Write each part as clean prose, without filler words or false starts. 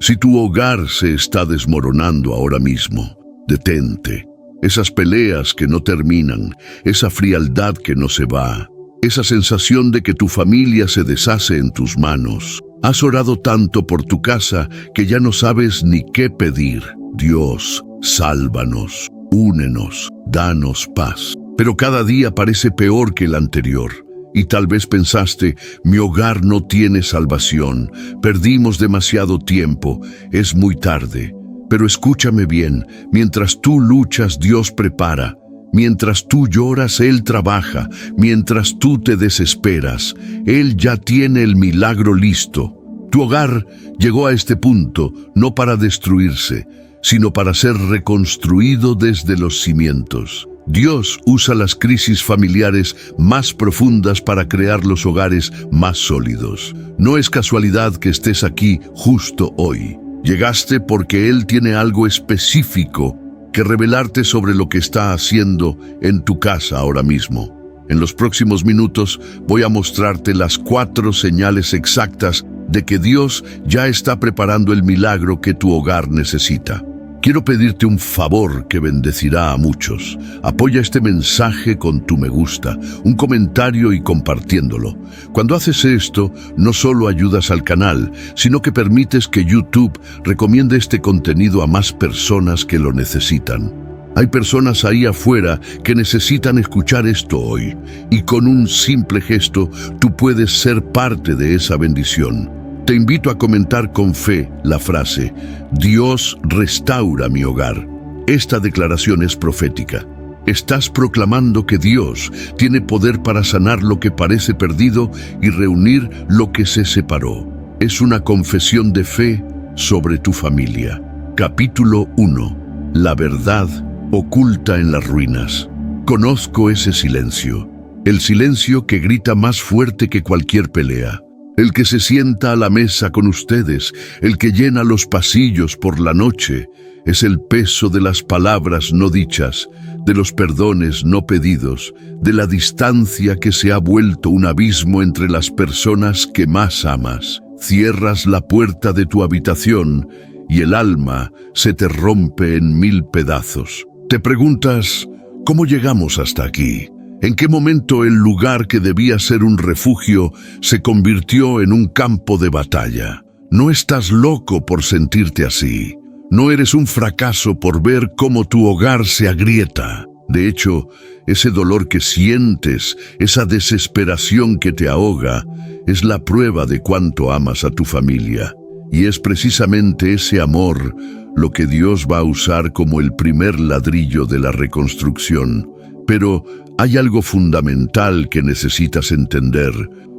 Si tu hogar se está desmoronando ahora mismo, detente. Esas peleas que no terminan, esa frialdad que no se va, esa sensación de que tu familia se deshace en tus manos. Has orado tanto por tu casa que ya no sabes ni qué pedir. Dios, sálvanos, únenos, danos paz. Pero cada día parece peor que el anterior. Y tal vez pensaste, mi hogar no tiene salvación, perdimos demasiado tiempo, es muy tarde. Pero escúchame bien, mientras tú luchas, Dios prepara. Mientras tú lloras, Él trabaja. Mientras tú te desesperas, Él ya tiene el milagro listo. Tu hogar llegó a este punto no para destruirse, sino para ser reconstruido desde los cimientos. Dios usa las crisis familiares más profundas para crear los hogares más sólidos. No es casualidad que estés aquí justo hoy. Llegaste porque Él tiene algo específico que revelarte sobre lo que está haciendo en tu casa ahora mismo. En los próximos minutos voy a mostrarte las 4 señales exactas de que Dios ya está preparando el milagro que tu hogar necesita. Quiero pedirte un favor que bendecirá a muchos. Apoya este mensaje con tu me gusta, un comentario y compartiéndolo. Cuando haces esto, no solo ayudas al canal, sino que permites que YouTube recomiende este contenido a más personas que lo necesitan. Hay personas ahí afuera que necesitan escuchar esto hoy, y con un simple gesto tú puedes ser parte de esa bendición. Te invito a comentar con fe la frase, Dios restaura mi hogar. Esta declaración es profética. Estás proclamando que Dios tiene poder para sanar lo que parece perdido y reunir lo que se separó. Es una confesión de fe sobre tu familia. Capítulo 1. La verdad oculta en las ruinas. Conozco ese silencio. El silencio que grita más fuerte que cualquier pelea. El que se sienta a la mesa con ustedes, el que llena los pasillos por la noche, es el peso de las palabras no dichas, de los perdones no pedidos, de la distancia que se ha vuelto un abismo entre las personas que más amas. Cierras la puerta de tu habitación y el alma se te rompe en 1000 pedazos. Te preguntas, ¿cómo llegamos hasta aquí? ¿En qué momento el lugar que debía ser un refugio se convirtió en un campo de batalla? No estás loco por sentirte así. No eres un fracaso por ver cómo tu hogar se agrieta. De hecho, ese dolor que sientes, esa desesperación que te ahoga, es la prueba de cuánto amas a tu familia. Y es precisamente ese amor lo que Dios va a usar como el primer ladrillo de la reconstrucción. Pero hay algo fundamental que necesitas entender,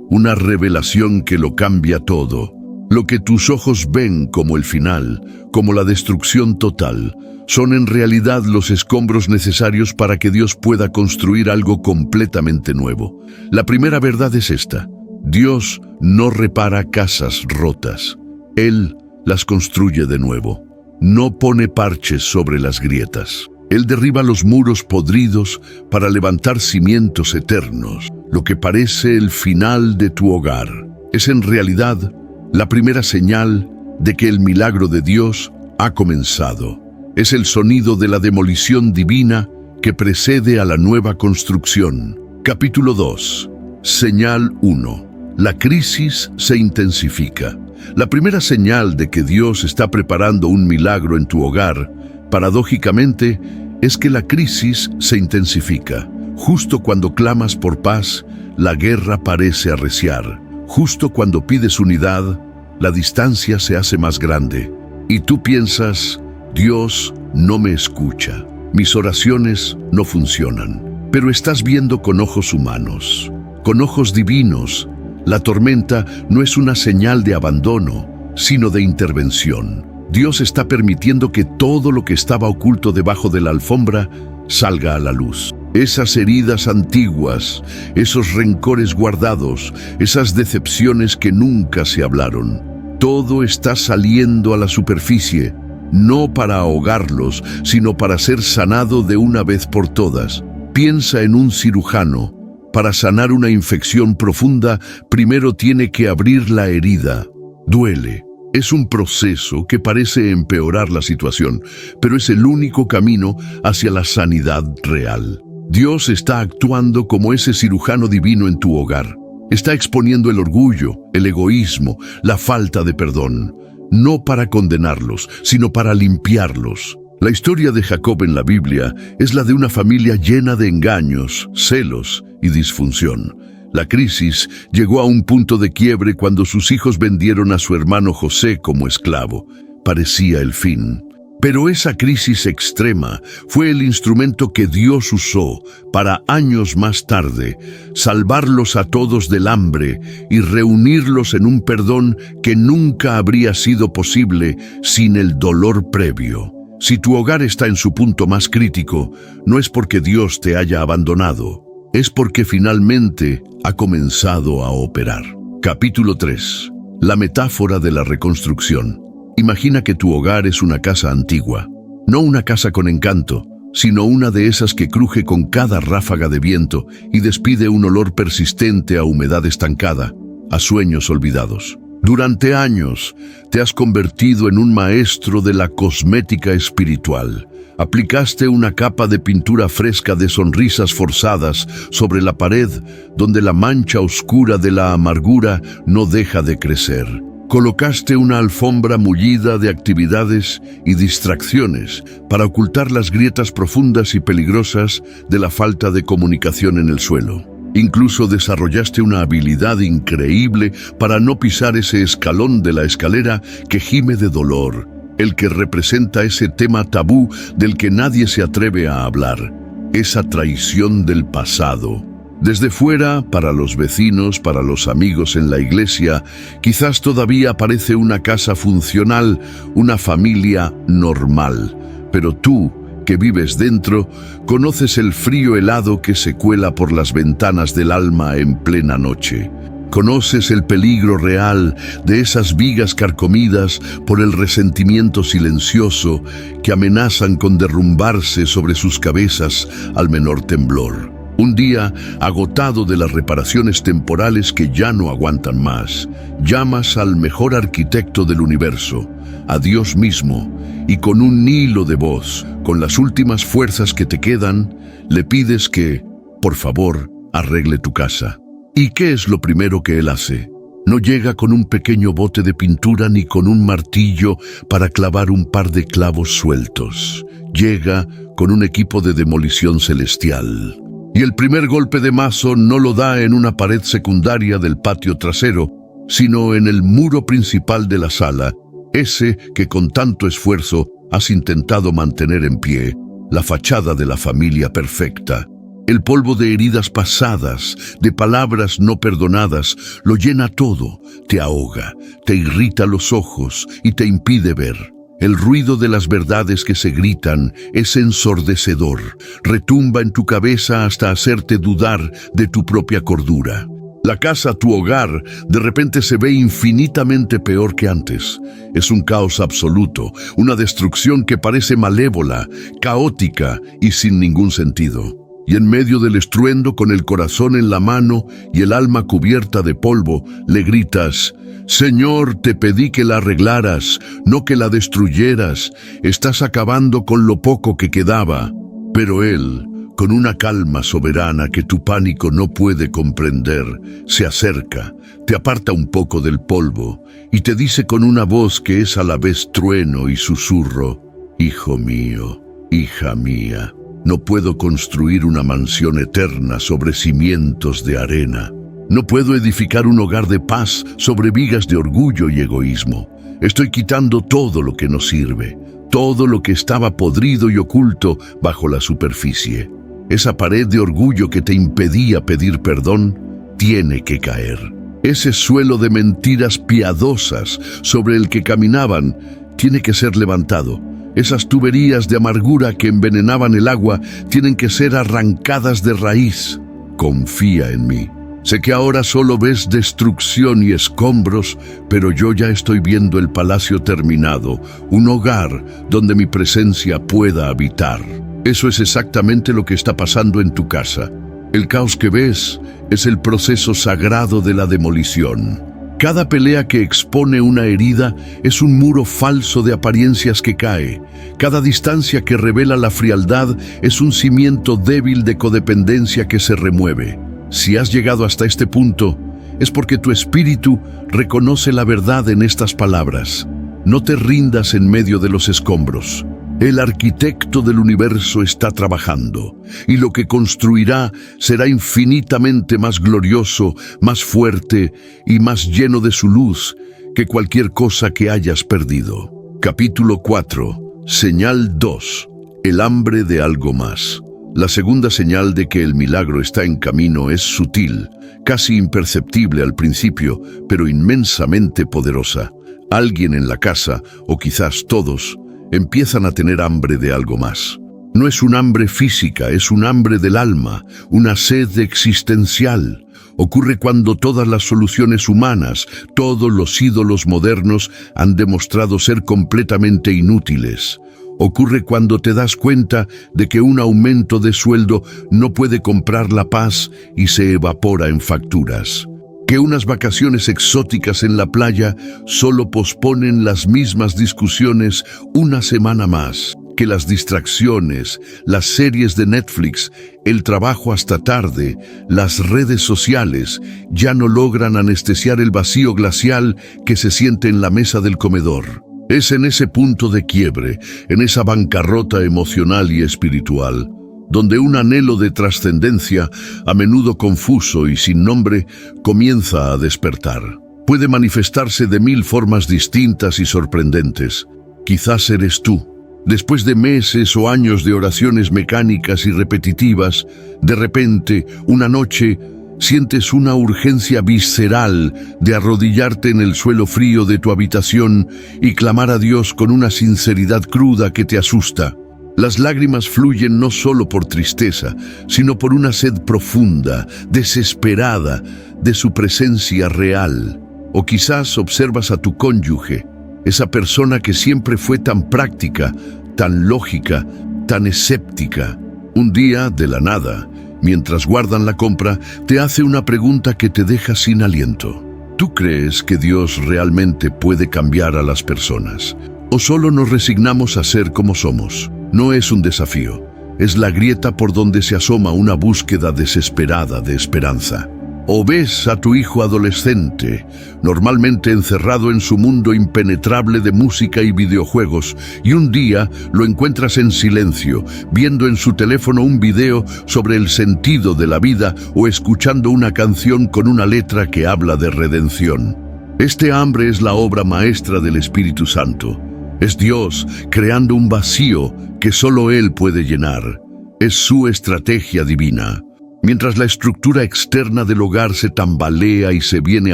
una revelación que lo cambia todo. Lo que tus ojos ven como el final, como la destrucción total, son en realidad los escombros necesarios para que Dios pueda construir algo completamente nuevo. La primera verdad es esta: Dios no repara casas rotas. Él las construye de nuevo. No pone parches sobre las grietas. Él derriba los muros podridos para levantar cimientos eternos. Lo que parece el final de tu hogar es en realidad la primera señal de que el milagro de Dios ha comenzado. Es el sonido de la demolición divina que precede a la nueva construcción. Capítulo 2. Señal 1. La crisis se intensifica. La primera señal de que Dios está preparando un milagro en tu hogar, paradójicamente, es que la crisis se intensifica. Justo cuando clamas por paz, la guerra parece arreciar. Justo cuando pides unidad, la distancia se hace más grande. Y tú piensas, Dios no me escucha, mis oraciones no funcionan. Pero estás viendo con ojos humanos, con ojos divinos. La tormenta no es una señal de abandono, sino de intervención. Dios está permitiendo que todo lo que estaba oculto debajo de la alfombra salga a la luz. Esas heridas antiguas, esos rencores guardados, esas decepciones que nunca se hablaron. Todo está saliendo a la superficie, no para ahogarlos, sino para ser sanado de una vez por todas. Piensa en un cirujano. Para sanar una infección profunda, primero tiene que abrir la herida. Duele. Es un proceso que parece empeorar la situación, pero es el único camino hacia la sanidad real. Dios está actuando como ese cirujano divino en tu hogar. Está exponiendo el orgullo, el egoísmo, la falta de perdón, no para condenarlos, sino para limpiarlos. La historia de Jacob en la Biblia es la de una familia llena de engaños, celos y disfunción. La crisis llegó a un punto de quiebre cuando sus hijos vendieron a su hermano José como esclavo. Parecía el fin. Pero esa crisis extrema fue el instrumento que Dios usó para años más tarde salvarlos a todos del hambre y reunirlos en un perdón que nunca habría sido posible sin el dolor previo. Si tu hogar está en su punto más crítico, no es porque Dios te haya abandonado, es porque finalmente ha comenzado a operar. Capítulo 3. La metáfora de la reconstrucción. Imagina que tu hogar es una casa antigua, no una casa con encanto, sino una de esas que cruje con cada ráfaga de viento y despide un olor persistente a humedad estancada, a sueños olvidados. Durante años te has convertido en un maestro de la cosmética espiritual. Aplicaste una capa de pintura fresca de sonrisas forzadas sobre la pared donde la mancha oscura de la amargura no deja de crecer. Colocaste una alfombra mullida de actividades y distracciones para ocultar las grietas profundas y peligrosas de la falta de comunicación en el suelo. Incluso desarrollaste una habilidad increíble para no pisar ese escalón de la escalera que gime de dolor, el que representa ese tema tabú del que nadie se atreve a hablar, esa traición del pasado. Desde fuera, para los vecinos, para los amigos en la iglesia, quizás todavía parece una casa funcional, una familia normal. Pero tú, que vives dentro, conoces el frío helado que se cuela por las ventanas del alma en plena noche. Conoces el peligro real de esas vigas carcomidas por el resentimiento silencioso que amenazan con derrumbarse sobre sus cabezas al menor temblor. Un día, agotado de las reparaciones temporales que ya no aguantan más, llamas al mejor arquitecto del universo, a Dios mismo, y con un hilo de voz, con las últimas fuerzas que te quedan, le pides que, por favor, arregle tu casa. ¿Y qué es lo primero que él hace? No llega con un pequeño bote de pintura ni con un martillo para clavar un par de clavos sueltos. Llega con un equipo de demolición celestial. Y el primer golpe de mazo no lo da en una pared secundaria del patio trasero, sino en el muro principal de la sala, ese que con tanto esfuerzo has intentado mantener en pie, la fachada de la familia perfecta. El polvo de heridas pasadas, de palabras no perdonadas, lo llena todo, te ahoga, te irrita los ojos y te impide ver. El ruido de las verdades que se gritan es ensordecedor, retumba en tu cabeza hasta hacerte dudar de tu propia cordura. La casa, tu hogar, de repente se ve infinitamente peor que antes. Es un caos absoluto, una destrucción que parece malévola, caótica y sin ningún sentido. Y en medio del estruendo, con el corazón en la mano y el alma cubierta de polvo, le gritas: «Señor, te pedí que la arreglaras, no que la destruyeras. Estás acabando con lo poco que quedaba». Pero él, con una calma soberana que tu pánico no puede comprender, se acerca, te aparta un poco del polvo y te dice con una voz que es a la vez trueno y susurro: «Hijo mío, hija mía, no puedo construir una mansión eterna sobre cimientos de arena. No puedo edificar un hogar de paz sobre vigas de orgullo y egoísmo. Estoy quitando todo lo que no sirve, todo lo que estaba podrido y oculto bajo la superficie. Esa pared de orgullo que te impedía pedir perdón tiene que caer. Ese suelo de mentiras piadosas sobre el que caminaban tiene que ser levantado. Esas tuberías de amargura que envenenaban el agua tienen que ser arrancadas de raíz. Confía en mí. Sé que ahora solo ves destrucción y escombros, pero yo ya estoy viendo el palacio terminado, un hogar donde mi presencia pueda habitar». Eso es exactamente lo que está pasando en tu casa. El caos que ves es el proceso sagrado de la demolición. Cada pelea que expone una herida es un muro falso de apariencias que cae. Cada distancia que revela la frialdad es un cimiento débil de codependencia que se remueve. Si has llegado hasta este punto, es porque tu espíritu reconoce la verdad en estas palabras. No te rindas en medio de los escombros. El arquitecto del universo está trabajando, y lo que construirá será infinitamente más glorioso, más fuerte y más lleno de su luz que cualquier cosa que hayas perdido. Capítulo 4. Señal 2. El hambre de algo más. La segunda señal de que el milagro está en camino es sutil, casi imperceptible al principio, pero inmensamente poderosa. Alguien en la casa, o quizás todos, empiezan a tener hambre de algo más. No es un hambre física, es un hambre del alma, una sed existencial. Ocurre cuando todas las soluciones humanas, todos los ídolos modernos han demostrado ser completamente inútiles. Ocurre cuando te das cuenta de que un aumento de sueldo no puede comprar la paz y se evapora en facturas. Que unas vacaciones exóticas en la playa solo posponen las mismas discusiones una semana más. Que las distracciones, las series de Netflix, el trabajo hasta tarde, las redes sociales ya no logran anestesiar el vacío glacial que se siente en la mesa del comedor. Es en ese punto de quiebre, en esa bancarrota emocional y espiritual, donde un anhelo de trascendencia, a menudo confuso y sin nombre, comienza a despertar. Puede manifestarse de 1000 formas distintas y sorprendentes. Quizás eres tú. Después de meses o años de oraciones mecánicas y repetitivas, de repente, una noche, sientes una urgencia visceral de arrodillarte en el suelo frío de tu habitación y clamar a Dios con una sinceridad cruda que te asusta. Las lágrimas fluyen no solo por tristeza, sino por una sed profunda, desesperada, de su presencia real. O quizás observas a tu cónyuge, esa persona que siempre fue tan práctica, tan lógica, tan escéptica. Un día, de la nada, mientras guardan la compra, te hace una pregunta que te deja sin aliento. ¿Tú crees que Dios realmente puede cambiar a las personas? ¿O solo nos resignamos a ser como somos? No es un desafío, es la grieta por donde se asoma una búsqueda desesperada de esperanza. O ves a tu hijo adolescente, normalmente encerrado en su mundo impenetrable de música y videojuegos, y un día lo encuentras en silencio, viendo en su teléfono un video sobre el sentido de la vida o escuchando una canción con una letra que habla de redención. Este hambre es la obra maestra del Espíritu Santo. Es Dios creando un vacío que solo Él puede llenar. Es su estrategia divina. Mientras la estructura externa del hogar se tambalea y se viene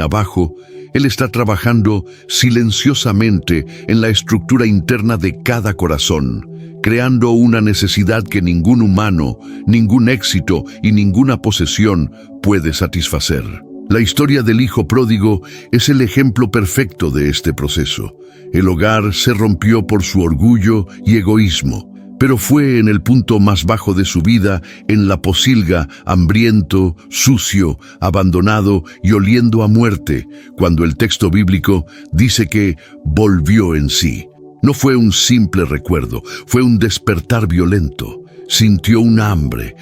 abajo, Él está trabajando silenciosamente en la estructura interna de cada corazón, creando una necesidad que ningún humano, ningún éxito y ninguna posesión puede satisfacer. La historia del hijo pródigo es el ejemplo perfecto de este proceso. El hogar se rompió por su orgullo y egoísmo, pero fue en el punto más bajo de su vida, en la pocilga, hambriento, sucio, abandonado y oliendo a muerte, cuando el texto bíblico dice que volvió en sí. No fue un simple recuerdo, fue un despertar violento. Sintió un hambre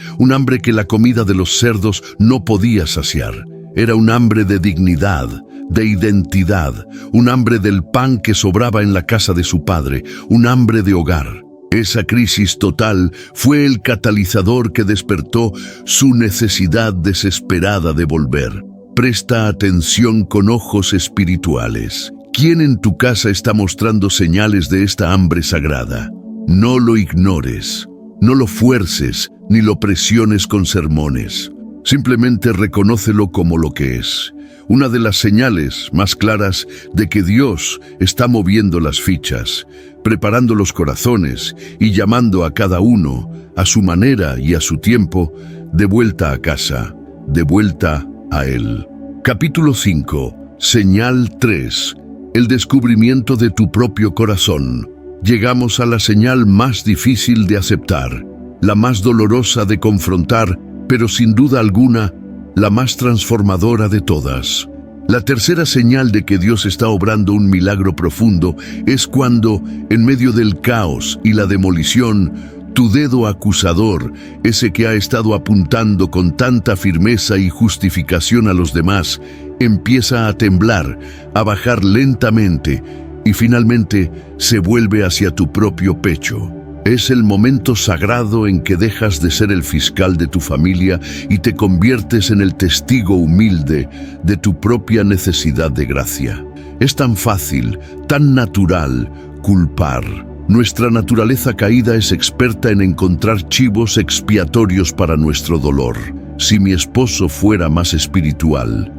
que la comida de los cerdos no podía saciar. Era un hambre de dignidad, de identidad, un hambre del pan que sobraba en la casa de su padre, un hambre de hogar. Esa crisis total fue el catalizador que despertó su necesidad desesperada de volver. Presta atención con ojos espirituales. ¿Quién en tu casa está mostrando señales de esta hambre sagrada? No lo ignores, no lo fuerces, ni lo presiones con sermones. Simplemente reconócelo como lo que es. Una de las señales más claras de que Dios está moviendo las fichas, preparando los corazones y llamando a cada uno, a su manera y a su tiempo, de vuelta a casa, de vuelta a Él. Capítulo 5. Señal 3. El descubrimiento de tu propio corazón. Llegamos a la señal más difícil de aceptar, la más dolorosa de confrontar, pero sin duda alguna, la más transformadora de todas. La tercera señal de que Dios está obrando un milagro profundo es cuando, en medio del caos y la demolición, tu dedo acusador, ese que ha estado apuntando con tanta firmeza y justificación a los demás, empieza a temblar, a bajar lentamente y finalmente se vuelve hacia tu propio pecho. Es el momento sagrado en que dejas de ser el fiscal de tu familia y te conviertes en el testigo humilde de tu propia necesidad de gracia. Es tan fácil, tan natural, culpar. Nuestra naturaleza caída es experta en encontrar chivos expiatorios para nuestro dolor. Si mi esposo fuera más espiritual,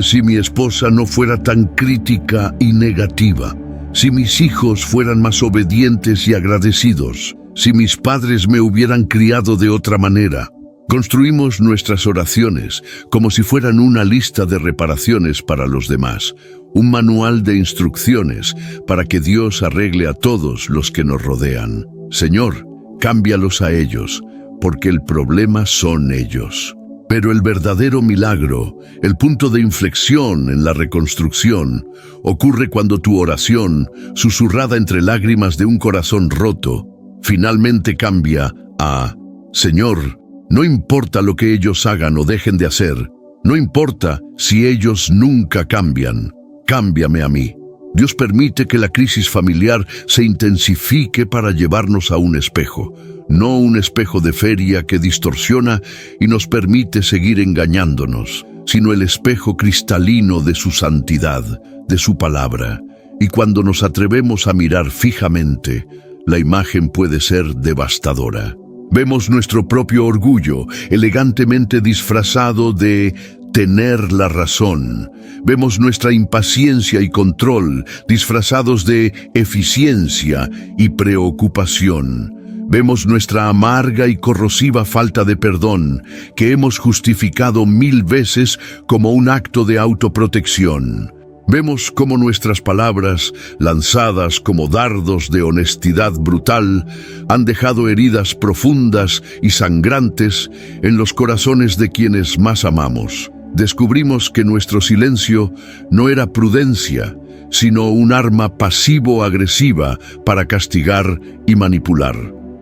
si mi esposa no fuera tan crítica y negativa, si mis hijos fueran más obedientes y agradecidos, si mis padres me hubieran criado de otra manera. Construimos nuestras oraciones como si fueran una lista de reparaciones para los demás, un manual de instrucciones para que Dios arregle a todos los que nos rodean. Señor, cámbialos a ellos, porque el problema son ellos. Pero el verdadero milagro, el punto de inflexión en la reconstrucción, ocurre cuando tu oración, susurrada entre lágrimas de un corazón roto, finalmente cambia a: Señor, no importa lo que ellos hagan o dejen de hacer, no importa si ellos nunca cambian, cámbiame a mí. Dios permite que la crisis familiar se intensifique para llevarnos a un espejo, no un espejo de feria que distorsiona y nos permite seguir engañándonos, sino el espejo cristalino de su santidad, de su palabra. Y cuando nos atrevemos a mirar fijamente, la imagen puede ser devastadora. Vemos nuestro propio orgullo, elegantemente disfrazado de tener la razón. Vemos nuestra impaciencia y control, disfrazados de eficiencia y preocupación. Vemos nuestra amarga y corrosiva falta de perdón, que hemos justificado 1000 veces como un acto de autoprotección. Vemos cómo nuestras palabras, lanzadas como dardos de honestidad brutal, han dejado heridas profundas y sangrantes en los corazones de quienes más amamos. Descubrimos que nuestro silencio no era prudencia, sino un arma pasivo-agresiva para castigar y manipular.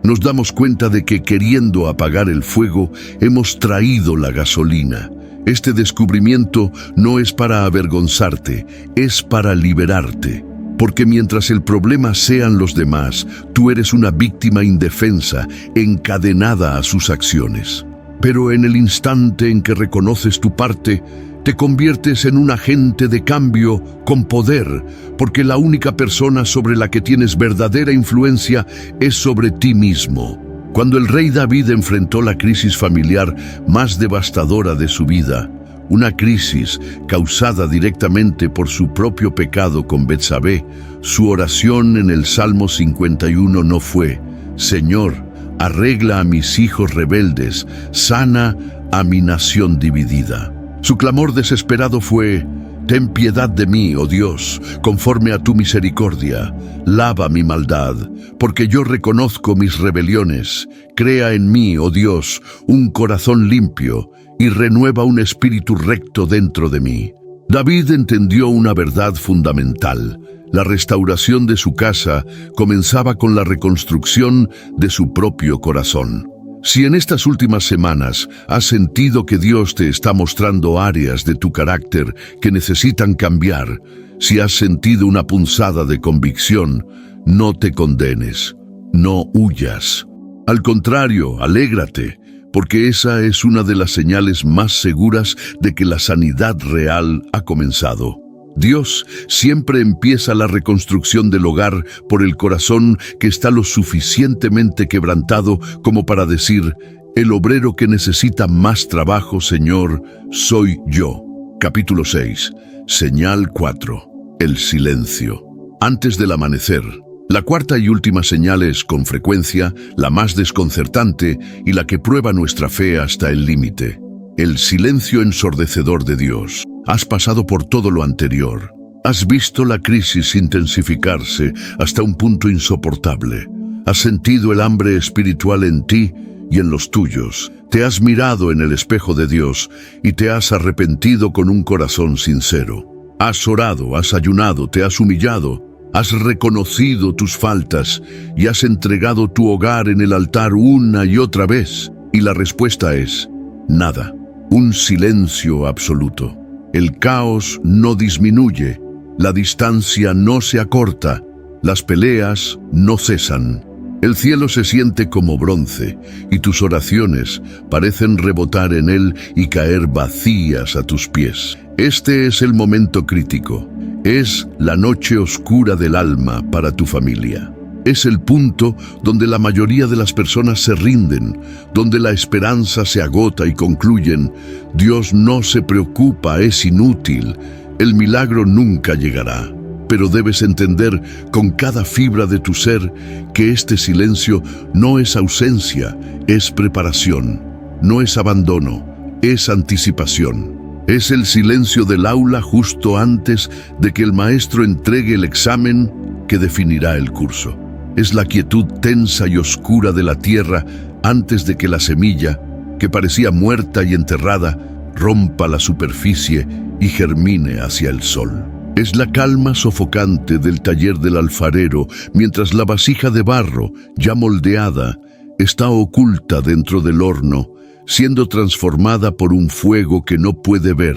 Nos damos cuenta de que, queriendo apagar el fuego, hemos traído la gasolina. Este descubrimiento no es para avergonzarte, es para liberarte. Porque mientras el problema sean los demás, tú eres una víctima indefensa, encadenada a sus acciones. Pero en el instante en que reconoces tu parte, te conviertes en un agente de cambio con poder, porque la única persona sobre la que tienes verdadera influencia es sobre ti mismo. Cuando el rey David enfrentó la crisis familiar más devastadora de su vida, una crisis causada directamente por su propio pecado con Betsabé, su oración en el Salmo 51 no fue: Señor, arregla a mis hijos rebeldes, sana a mi nación dividida. Su clamor desesperado fue: ten piedad de mí, oh Dios, conforme a tu misericordia, lava mi maldad, porque yo reconozco mis rebeliones. Crea en mí, oh Dios, un corazón limpio, y renueva un espíritu recto dentro de mí. David entendió una verdad fundamental. La restauración de su casa comenzaba con la reconstrucción de su propio corazón. Si en estas últimas semanas has sentido que Dios te está mostrando áreas de tu carácter que necesitan cambiar, si has sentido una punzada de convicción, no te condenes, no huyas. Al contrario, alégrate, porque esa es una de las señales más seguras de que la sanidad real ha comenzado. Dios siempre empieza la reconstrucción del hogar por el corazón que está lo suficientemente quebrantado como para decir: el obrero que necesita más trabajo, Señor, soy yo. Capítulo 6. Señal 4. El silencio. Antes del amanecer. La cuarta y última señal es, con frecuencia, la más desconcertante y la que prueba nuestra fe hasta el límite. El silencio ensordecedor de Dios. Has pasado por todo lo anterior. Has visto la crisis intensificarse hasta un punto insoportable. Has sentido el hambre espiritual en ti y en los tuyos. Te has mirado en el espejo de Dios y te has arrepentido con un corazón sincero. Has orado, has ayunado, te has humillado, has reconocido tus faltas y has entregado tu hogar en el altar una y otra vez. Y la respuesta es nada, un silencio absoluto. El caos no disminuye, la distancia no se acorta, las peleas no cesan. El cielo se siente como bronce y tus oraciones parecen rebotar en él y caer vacías a tus pies. Este es el momento crítico. Es la noche oscura del alma para tu familia. Es el punto donde la mayoría de las personas se rinden, donde la esperanza se agota y concluyen: Dios no se preocupa, es inútil, el milagro nunca llegará. Pero debes entender con cada fibra de tu ser que este silencio no es ausencia, es preparación, no es abandono, es anticipación. Es el silencio del aula justo antes de que el maestro entregue el examen que definirá el curso. Es la quietud tensa y oscura de la tierra antes de que la semilla, que parecía muerta y enterrada, rompa la superficie y germine hacia el sol. Es la calma sofocante del taller del alfarero mientras la vasija de barro, ya moldeada, está oculta dentro del horno, siendo transformada por un fuego que no puede ver,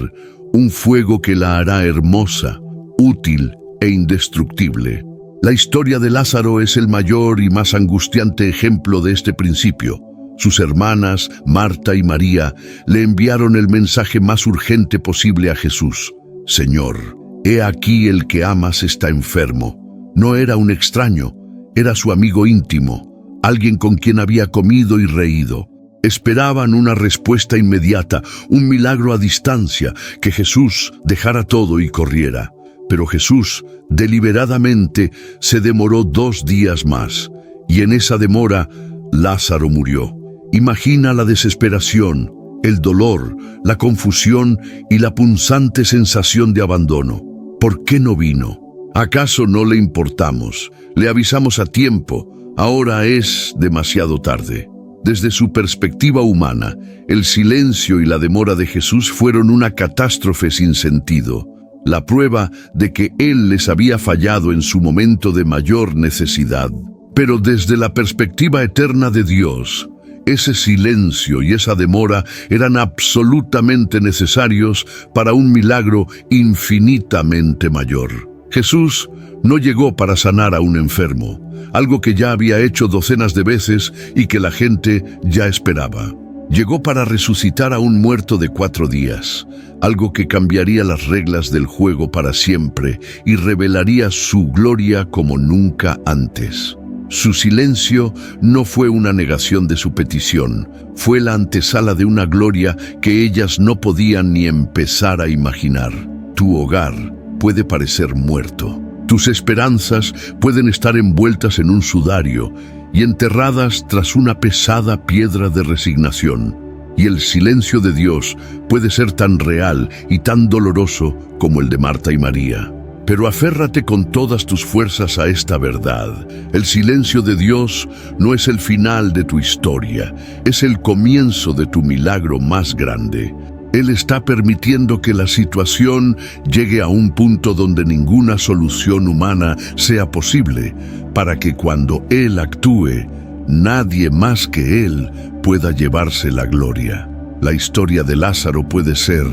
un fuego que la hará hermosa, útil e indestructible. La historia de Lázaro es el mayor y más angustiante ejemplo de este principio. Sus hermanas, Marta y María, le enviaron el mensaje más urgente posible a Jesús: Señor, he aquí el que amas está enfermo. No era un extraño, era su amigo íntimo, alguien con quien había comido y reído. Esperaban una respuesta inmediata, un milagro a distancia, que Jesús dejara todo y corriera. Pero Jesús, deliberadamente, se demoró 2 días más, y en esa demora, Lázaro murió. Imagina la desesperación, el dolor, la confusión y la punzante sensación de abandono. ¿Por qué no vino? ¿Acaso no le importamos? Le avisamos a tiempo, ahora es demasiado tarde. Desde su perspectiva humana, el silencio y la demora de Jesús fueron una catástrofe sin sentido, la prueba de que Él les había fallado en su momento de mayor necesidad. Pero desde la perspectiva eterna de Dios, ese silencio y esa demora eran absolutamente necesarios para un milagro infinitamente mayor. Jesús no llegó para sanar a un enfermo, algo que ya había hecho docenas de veces y que la gente ya esperaba. Llegó para resucitar a un muerto de 4 días, algo que cambiaría las reglas del juego para siempre y revelaría su gloria como nunca antes. Su silencio no fue una negación de su petición, fue la antesala de una gloria que ellas no podían ni empezar a imaginar. Tu hogar puede parecer muerto. Tus esperanzas pueden estar envueltas en un sudario y enterradas tras una pesada piedra de resignación. Y el silencio de Dios puede ser tan real y tan doloroso como el de Marta y María. Pero aférrate con todas tus fuerzas a esta verdad. El silencio de Dios no es el final de tu historia, es el comienzo de tu milagro más grande. Él está permitiendo que la situación llegue a un punto donde ninguna solución humana sea posible, para que cuando Él actúe, nadie más que Él pueda llevarse la gloria. La historia de Lázaro puede ser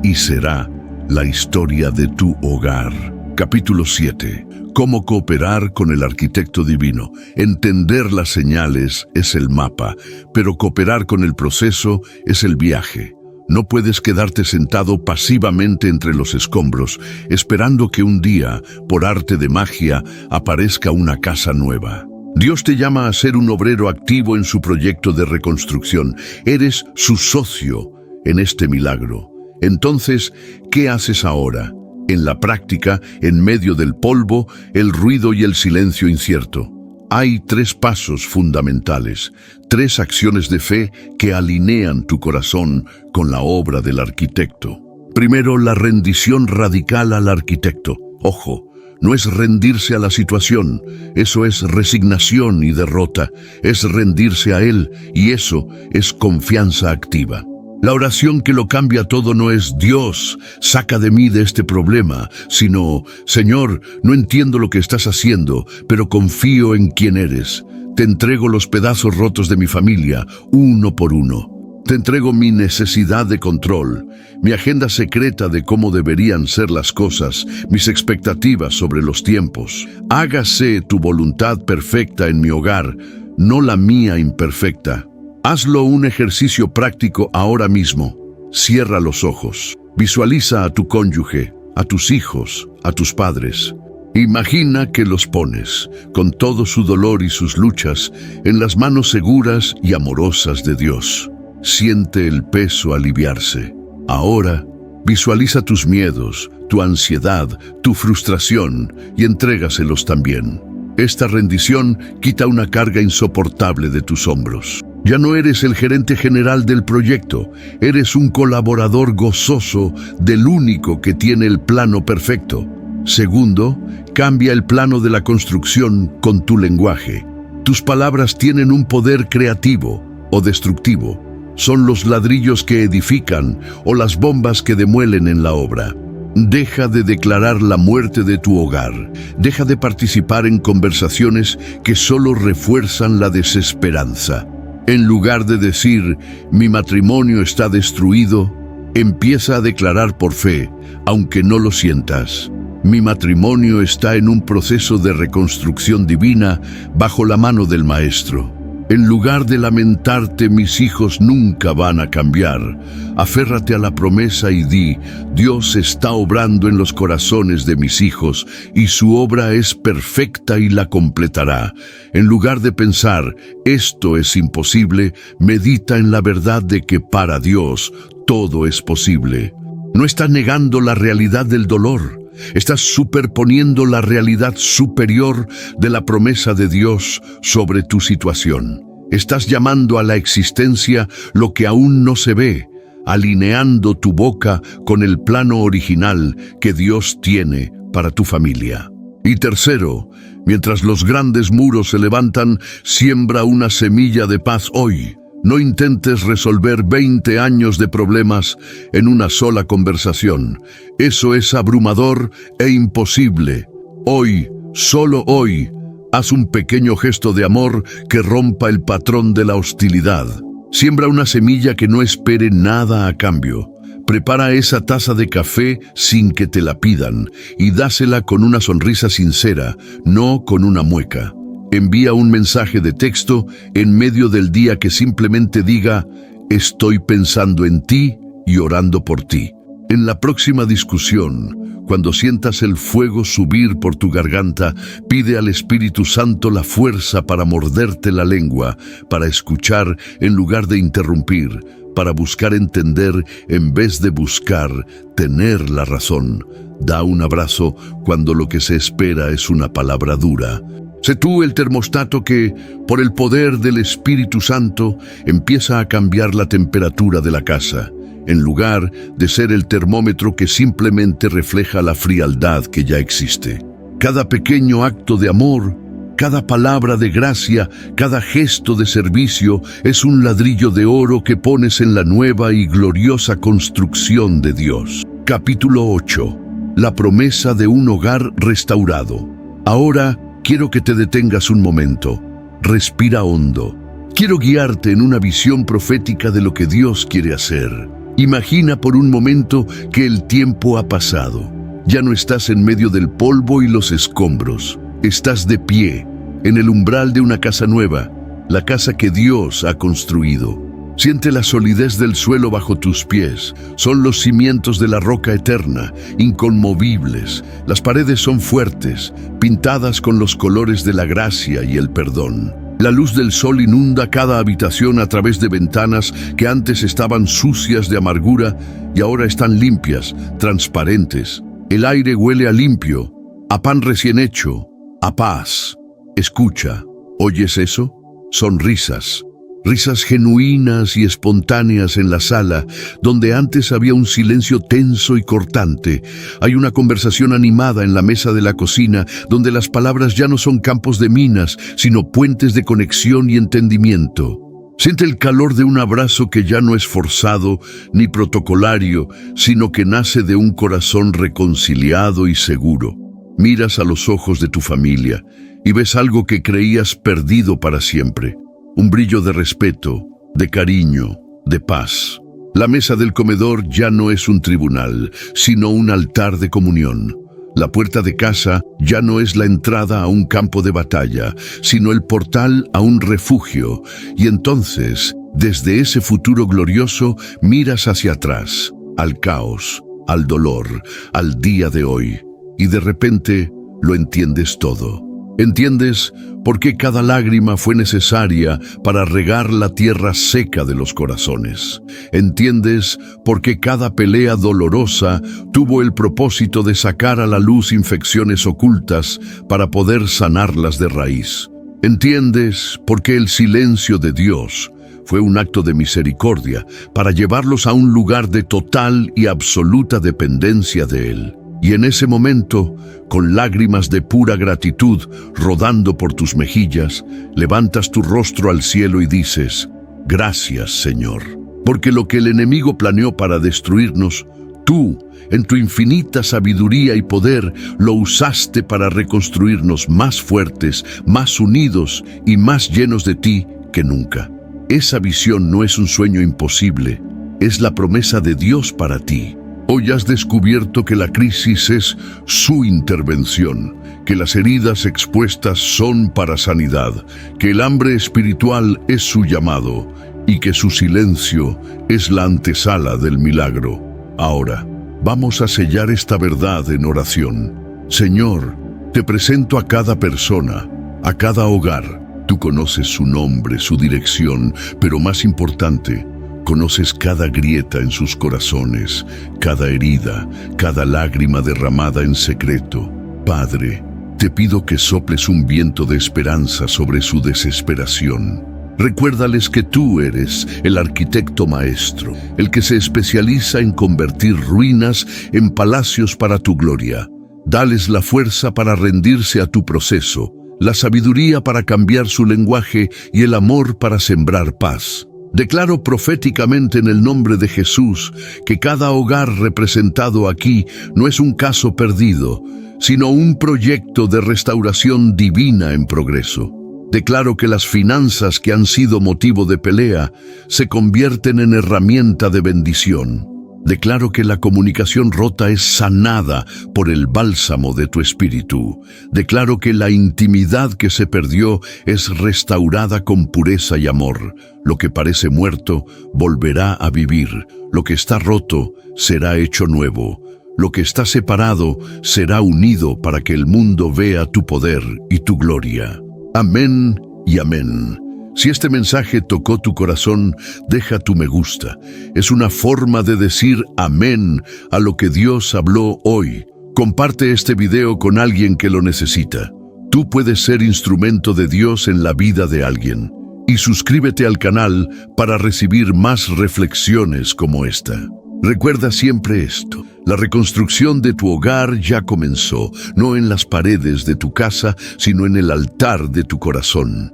y será la historia de tu hogar. Capítulo 7. Cómo cooperar con el arquitecto divino. Entender las señales es el mapa, pero cooperar con el proceso es el viaje. No puedes quedarte sentado pasivamente entre los escombros, esperando que un día, por arte de magia, aparezca una casa nueva. Dios te llama a ser un obrero activo en su proyecto de reconstrucción. Eres su socio en este milagro. Entonces, ¿qué haces ahora? En la práctica, en medio del polvo, el ruido y el silencio incierto. Hay 3 pasos fundamentales, 3 acciones de fe que alinean tu corazón con la obra del arquitecto. Primero, la rendición radical al arquitecto. Ojo, No es rendirse a la situación, eso es resignación y derrota. Es rendirse a Él y eso es confianza activa. La oración que lo cambia todo no es Dios, saca de mí de este problema, sino Señor, no entiendo lo que estás haciendo, pero confío en quién eres. Te entrego los pedazos rotos de mi familia, uno por uno. Te entrego mi necesidad de control, mi agenda secreta de cómo deberían ser las cosas, mis expectativas sobre los tiempos. Hágase tu voluntad perfecta en mi hogar, no la mía imperfecta. Hazlo un ejercicio práctico ahora mismo. Cierra los ojos. Visualiza a tu cónyuge, a tus hijos, a tus padres. Imagina que los pones, con todo su dolor y sus luchas, en las manos seguras y amorosas de Dios. Siente el peso aliviarse. Ahora, visualiza tus miedos, tu ansiedad, tu frustración y entrégaselos también. Esta rendición quita una carga insoportable de tus hombros. Ya no eres el gerente general del proyecto, eres un colaborador gozoso del único que tiene el plano perfecto. Segundo, cambia el plano de la construcción con tu lenguaje. Tus palabras tienen un poder creativo o destructivo. Son los ladrillos que edifican o las bombas que demuelen en la obra. Deja de declarar la muerte de tu hogar. Deja de participar en conversaciones que solo refuerzan la desesperanza. En lugar de decir, mi matrimonio está destruido, empieza a declarar por fe, aunque no lo sientas. Mi matrimonio está en un proceso de reconstrucción divina bajo la mano del Maestro. En lugar de lamentarte, mis hijos nunca van a cambiar, aférrate a la promesa y di, Dios está obrando en los corazones de mis hijos y su obra es perfecta y la completará. En lugar de pensar, esto es imposible, medita en la verdad de que para Dios todo es posible. No estás negando la realidad del dolor. Estás superponiendo la realidad superior de la promesa de Dios sobre tu situación. Estás llamando a la existencia lo que aún no se ve, alineando tu boca con el plano original que Dios tiene para tu familia. Y tercero, mientras los grandes muros se levantan, siembra una semilla de paz hoy. No intentes resolver 20 años de problemas en una sola conversación. Eso es abrumador e imposible. Hoy, solo hoy, haz un pequeño gesto de amor que rompa el patrón de la hostilidad. Siembra una semilla que no espere nada a cambio. Prepara esa taza de café sin que te la pidan y dásela con una sonrisa sincera, no con una mueca. Envía un mensaje de texto en medio del día que simplemente diga, estoy pensando en ti y orando por ti. En la próxima discusión, cuando sientas el fuego subir por tu garganta, pide al Espíritu Santo la fuerza para morderte la lengua, para escuchar en lugar de interrumpir, para buscar entender en vez de buscar tener la razón. Da un abrazo cuando lo que se espera es una palabra dura. Sé tú el termostato que, por el poder del Espíritu Santo, empieza a cambiar la temperatura de la casa, en lugar de ser el termómetro que simplemente refleja la frialdad que ya existe. Cada pequeño acto de amor, cada palabra de gracia, cada gesto de servicio es un ladrillo de oro que pones en la nueva y gloriosa construcción de Dios. Capítulo 8. La promesa de un hogar restaurado. Ahora, quiero que te detengas un momento. Respira hondo. Quiero guiarte en una visión profética de lo que Dios quiere hacer. Imagina por un momento que el tiempo ha pasado. Ya no estás en medio del polvo y los escombros. Estás de pie, en el umbral de una casa nueva, la casa que Dios ha construido. Siente la solidez del suelo bajo tus pies. Son los cimientos de la roca eterna, inconmovibles. Las paredes son fuertes, pintadas con los colores de la gracia y el perdón. La luz del sol inunda cada habitación a través de ventanas que antes estaban sucias de amargura y ahora están limpias, transparentes. El aire huele a limpio, a pan recién hecho, a paz. Escucha, ¿oyes eso? Sonrisas. Risas genuinas y espontáneas en la sala, donde antes había un silencio tenso y cortante. Hay una conversación animada en la mesa de la cocina, donde las palabras ya no son campos de minas, sino puentes de conexión y entendimiento. Siente el calor de un abrazo que ya no es forzado ni protocolario, sino que nace de un corazón reconciliado y seguro. Miras a los ojos de tu familia y ves algo que creías perdido para siempre. Un brillo de respeto, de cariño, de paz. La mesa del comedor ya no es un tribunal, sino un altar de comunión. La puerta de casa ya no es la entrada a un campo de batalla, sino el portal a un refugio. Y entonces, desde ese futuro glorioso, miras hacia atrás, al caos, al dolor, al día de hoy. Y de repente lo entiendes todo. Entiendes por qué cada lágrima fue necesaria para regar la tierra seca de los corazones. Entiendes por qué cada pelea dolorosa tuvo el propósito de sacar a la luz infecciones ocultas para poder sanarlas de raíz. Entiendes por qué el silencio de Dios fue un acto de misericordia para llevarlos a un lugar de total y absoluta dependencia de Él. Y en ese momento, con lágrimas de pura gratitud rodando por tus mejillas, levantas tu rostro al cielo y dices: gracias, Señor, porque lo que el enemigo planeó para destruirnos, tú, en tu infinita sabiduría y poder, lo usaste para reconstruirnos más fuertes, más unidos y más llenos de ti que nunca. Esa visión no es un sueño imposible, es la promesa de Dios para ti. Hoy has descubierto que la crisis es su intervención, que las heridas expuestas son para sanidad, que el hambre espiritual es su llamado y que su silencio es la antesala del milagro. Ahora, vamos a sellar esta verdad en oración. Señor, te presento a cada persona, a cada hogar. Tú conoces su nombre, su dirección, pero más importante, conoces cada grieta en sus corazones, cada herida, cada lágrima derramada en secreto. Padre, te pido que soples un viento de esperanza sobre su desesperación. Recuérdales que tú eres el arquitecto maestro, el que se especializa en convertir ruinas en palacios para tu gloria. Dales la fuerza para rendirse a tu proceso, la sabiduría para cambiar su lenguaje y el amor para sembrar paz. Declaro proféticamente en el nombre de Jesús que cada hogar representado aquí no es un caso perdido, sino un proyecto de restauración divina en progreso. Declaro que las finanzas que han sido motivo de pelea se convierten en herramienta de bendición. Declaro que la comunicación rota es sanada por el bálsamo de tu espíritu. Declaro que la intimidad que se perdió es restaurada con pureza y amor. Lo que parece muerto volverá a vivir. Lo que está roto será hecho nuevo. Lo que está separado será unido para que el mundo vea tu poder y tu gloria. Amén y amén. Si este mensaje tocó tu corazón, deja tu me gusta. Es una forma de decir amén a lo que Dios habló hoy. Comparte este video con alguien que lo necesita. Tú puedes ser instrumento de Dios en la vida de alguien. Y suscríbete al canal para recibir más reflexiones como esta. Recuerda siempre esto: la reconstrucción de tu hogar ya comenzó, no en las paredes de tu casa, sino en el altar de tu corazón.